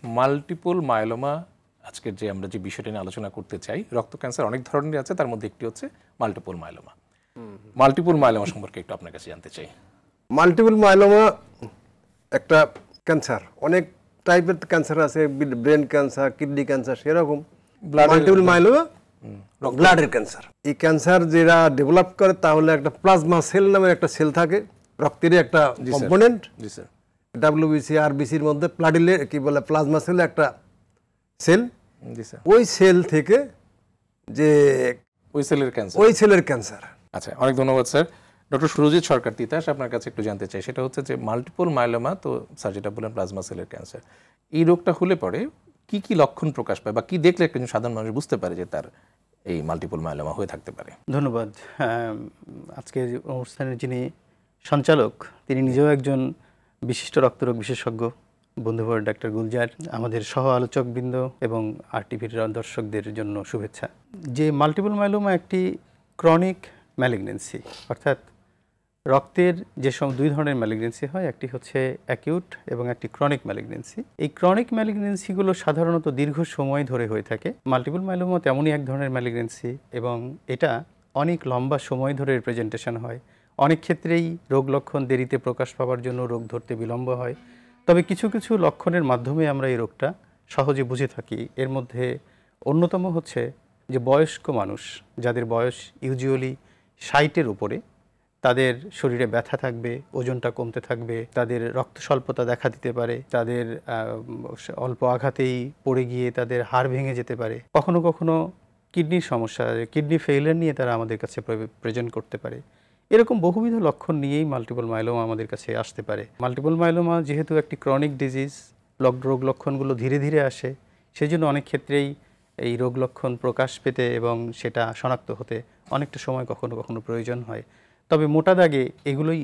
Multiple myeloma আজকের যে আমরা যে বিষয়টা নিয়ে আলোচনা করতে চাই, রক্ত ক্যান্সার অনেক ধরনের আছে, তার মধ্যে একটি হচ্ছে মাল্টিপল মায়োলোমা। মাল্টিপল মায়োলোমা সম্পর্কে একটু আপনার কাছে জানতে চাই। মাল্টিপল মায়োলোমা একটা ক্যান্সার, অনেক টাইপের ক্যান্সার আছে, ব্রেন ক্যান্সার, কিডনি ক্যান্সার, সেরকম মাল্টিপল মায়োলোমা ব্লাডের ক্যান্সার। এই ক্যান্সার যেটা ডেভেলপ করে তাহলে একটা প্লাজমা সেল নামের একটা সেল থাকে, রক্তের একটা কম্পোনেন্ট। ডাব্লিউবিসি আরবিসির মধ্যে প্লাটিলেট কি বলে প্লাজমা সেল একটা সেল, ওই সেল থেকে যে ওই সেলের ক্যান্সার। আচ্ছা, অনেক ধন্যবাদ স্যার। ডক্টর সুরজিৎ সরকার তিতাস, আপনার কাছে একটু জানতে চাই, সেটা হচ্ছে যে মাল্টিপল মায়োলোমা, তো স্যার যেটা বললেন প্লাজমা সেলের ক্যান্সার, এই রোগটা হলে পরে কি কি লক্ষণ প্রকাশ পায় বা কি দেখলে একজন সাধারণ মানুষ বুঝতে পারে যে তার এই মাল্টিপল মায়োলোমা হয়ে থাকতে পারে? ধন্যবাদ। আজকের অনুষ্ঠানের যিনি সঞ্চালক তিনি নিজেও একজন বিশিষ্ট রক্তরোগ বিশেষজ্ঞ, বন্ধুবর ডাক্তার গুলজার, আমাদের সহ আলোচকবৃন্দ এবং আরটিভির দর্শকদের জন্য শুভেচ্ছা। যে মাল্টিপল মায়োলোমা একটি ক্রনিক ম্যালিগনেন্সি, অর্থাৎ রক্তের যে দুই ধরনের ম্যালিগনেন্সি হয়, একটি হচ্ছে অ্যাকিউট এবং একটি ক্রনিক ম্যালিগনেন্সি। এই ক্রনিক ম্যালিগনেন্সিগুলো সাধারণত দীর্ঘ সময় ধরে হয়ে থাকে। মাল্টিপল মায়োলোমা তেমনই এক ধরনের ম্যালিগনেন্সি এবং এটা অনেক লম্বা সময় ধরে রিপ্রেজেন্টেশন হয়। অনেক ক্ষেত্রেই রোগ লক্ষণ দেরিতে প্রকাশ পাওয়ার জন্য রোগ ধরতে বিলম্ব হয়, তবে কিছু কিছু লক্ষণের মাধ্যমে আমরা এই রোগটা সহজে বুঝে থাকি। এর মধ্যে অন্যতম হচ্ছে যে বয়স্ক মানুষ, যাদের বয়স ইউজুয়ালি 60-এর উপরে, তাদের শরীরে ব্যথা থাকবে, ওজনটা কমতে থাকবে, তাদের রক্ত স্বল্পতা দেখা দিতে পারে, তাদের অল্প আঘাতেই পড়ে গিয়ে তাদের হাড় ভেঙে যেতে পারে, কখনো কখনো কিডনির সমস্যা, কিডনি ফেইলিয়ার নিয়ে তারা আমাদের কাছে প্রেজেন্ট করতে পারে। এরকম বহুবিধ লক্ষণ নিয়েই মাল্টিপল মায়োলোমা আমাদের কাছে আসতে পারে। মাল্টিপল মায়োলোমা যেহেতু একটি ক্রনিক ডিজিজ, রোগ লক্ষণগুলো ধীরে ধীরে আসে, সেজন্য অনেক ক্ষেত্রেই এই রোগ লক্ষণ প্রকাশ পেতে এবং সেটা শনাক্ত হতে অনেকটা সময় কখনো কখনো প্রয়োজন হয়। তবে মোটা দাগে এগুলোই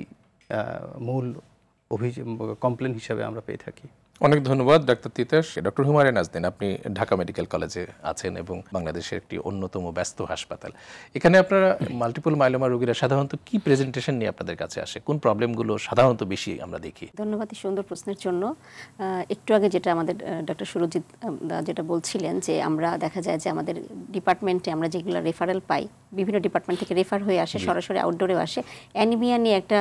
মূল কমপ্লেন হিসাবে আমরা পেয়ে থাকি। অনেক ধন্যবাদ ডাক্তার তিতাস। ডক্টর হুমায়ুন নাজনীন, আপনি ঢাকা মেডিকেল কলেজে আছেন এবং বাংলাদেশের একটি অন্যতম ব্যস্ত হাসপাতাল। এখানে আপনারা মাল্টিপল মায়োলোমা রোগীরা সাধারণত কি প্রেজেন্টেশন নিয়ে আপনাদের কাছে আসে, কোন প্রবলেমগুলো সাধারণত বেশি আমরা দেখি? ধন্যবাদ এই সুন্দর প্রশ্নের জন্য। একটু আগে যেটা আমাদের ডক্টর সুরজিৎ যেটা বলছিলেন, যে আমরা দেখা যায় যে আমাদের ডিপার্টমেন্টে আমরা যেগুলো রেফারেল পাই, বিভিন্ন ডিপার্টমেন্ট থেকে রেফার হয়ে আসে, সরাসরি আউটডোরেও আসে। অ্যানিমিয়া নিয়ে একটা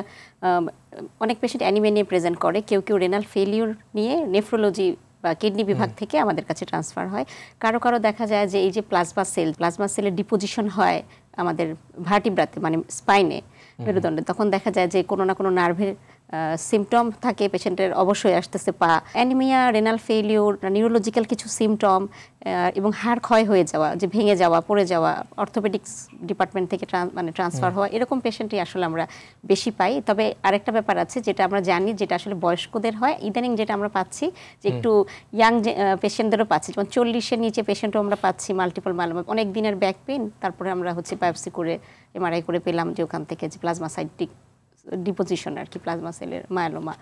অনেক পেশেন্ট অ্যানিমিয়া নিয়ে প্রেজেন্ট করে, কেউ কেউ রেনাল ফেলিউর নিয়ে নেফ্রোলজি বা কিডনি বিভাগ থেকে আমাদের কাছে ট্রান্সফার হয়। কারো কারো দেখা যায় যে এই যে প্লাজমা সেলের ডিপোজিশন হয় আমাদের ভার্টিব্রাতে, মানে স্পাইনে, মেরুদণ্ডে, তখন দেখা যায় যে কোনো না কোনো নার্ভের সিমটম থাকে পেশেন্টের, অবশ্যই আসতেছে পা। অ্যানিমিয়া, রেনাল ফেলিউর, নিউরোলজিক্যাল কিছু সিমটম এবং হাড় ক্ষয় হয়ে যাওয়া, যে ভেঙে যাওয়া, পড়ে যাওয়া, অর্থোপেডিক্স ডিপার্টমেন্ট থেকে ট্রান্সফার হওয়া, এরকম পেশেন্টই আসলে আমরা বেশি পাই। তবে আরেকটা ব্যাপার আছে যেটা আমরা জানি, যেটা আসলে বয়স্কদের হয়, ইদানিং যেটা আমরা পাচ্ছি যে একটু ইয়াং পেশেন্টদেরও পাচ্ছি, যেমন 40-এর নিচে পেশেন্টও আমরা পাচ্ছি মাল্টিপল মায়োলোমা। অনেক দিনের ব্যাক পেইন, তারপরে আমরা বায়োপসি করে এমআরআই করে পেলাম যে ওখান থেকে যে প্লাজমাসাইটিক ডিপোজিশন আর কি, প্লাজমা সেলের মায়োলোমা,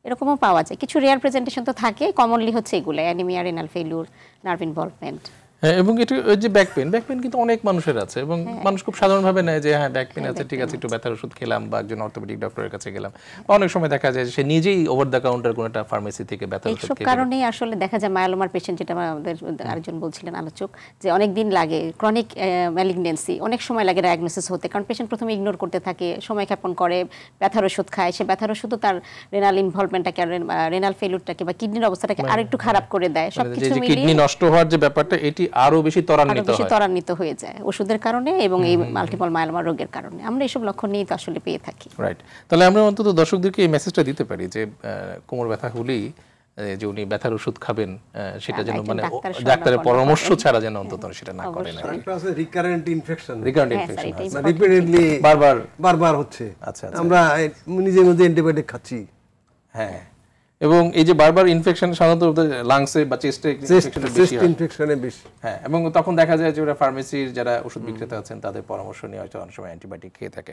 এরকমও পাওয়া যায়। কিছু রেয়ার প্রেজেন্টেশন তো থাকে, কমনলি হচ্ছে এগুলো anaemia, renal failure, nerve involvement. হ্যাঁ, এবং এটা যে ব্যাক পেন কিন্তু অনেক মানুষের আছে এবং মানুষ খুব সাধারণভাবে নেয় যে হ্যাঁ ব্যাক পেন আছে, ঠিক আছে, একটু ব্যথার ওষুধ খেলাম বা একজন অর্থোপেডিক ডক্টরের কাছে গেলাম। অনেক সময় দেখা যায় সে নিজেই ওভার দ্য কাউন্টার কোনো একটা ফার্মেসি থেকে ব্যথার ওষুধ এইসব কারণেই আসলে দেখা যায় মায়োলোমার পেশেন্ট, যেটা আমাদের আরেকজন বলছিলেন আলোচক, যে অনেক দিন লাগে, ক্রনিক ম্যালিগনেন্সি অনেক সময় লাগে ডায়াগনোসিস হতে, কারণ পেশেন্ট প্রথমে ইগনোর করতে থাকে, সময় ক্ষেপণ করে, ব্যথার ওষুধ খায়, সে ব্যথার ওষুধও তার রেনাল ইনভলভমেন্টটাকে, রেনাল ফেলিউরটাকে বা কিডনির অবস্থাটাকে আরেকটু খারাপ করে দেয়। সবকিছু মিলিয়ে কিডনি নষ্ট হওয়ার যে ব্যাপারটা, এটি আরো বেশি ত্বরান্বিত হয়ে যায় ওষুধের কারণে এবং এই মাল্টিপল মায়োলোমা রোগের কারণে। আমরা এইসব লক্ষণ নিয়ে তো আসলে পেয়ে থাকি। রাইট, তাহলে আমরা অন্তত দর্শকদেরকে এই মেসেজটা দিতে পারি যে কোমর ব্যথা হলেই যে উনি ব্যথার ওষুধ খাবেন, সেটা যেন মানে ডাক্তারের পরামর্শ ছাড়া যেন অন্তত সেটা না করেন। রিকারেন্ট ইনফেকশন, রিপিটেডলি বারবার হচ্ছে। আচ্ছা, আমরা নিজের মধ্যে অ্যান্টিবায়োটিক খাচ্ছি। হ্যাঁ, এবং এই যে বারবার ইনফেকশন সাধারণত লাংসে বা চেস্টে ইনফেকশনে বেশি। হ্যাঁ, এবং তখন দেখা যায় যে ওরা ফার্মেসির যারা ওষুধ বিক্রেতা আছেন তাদের পরামর্শ নিয়ে হয়তো অনেক সময় অ্যান্টিবায়োটিক খেয়ে থাকে।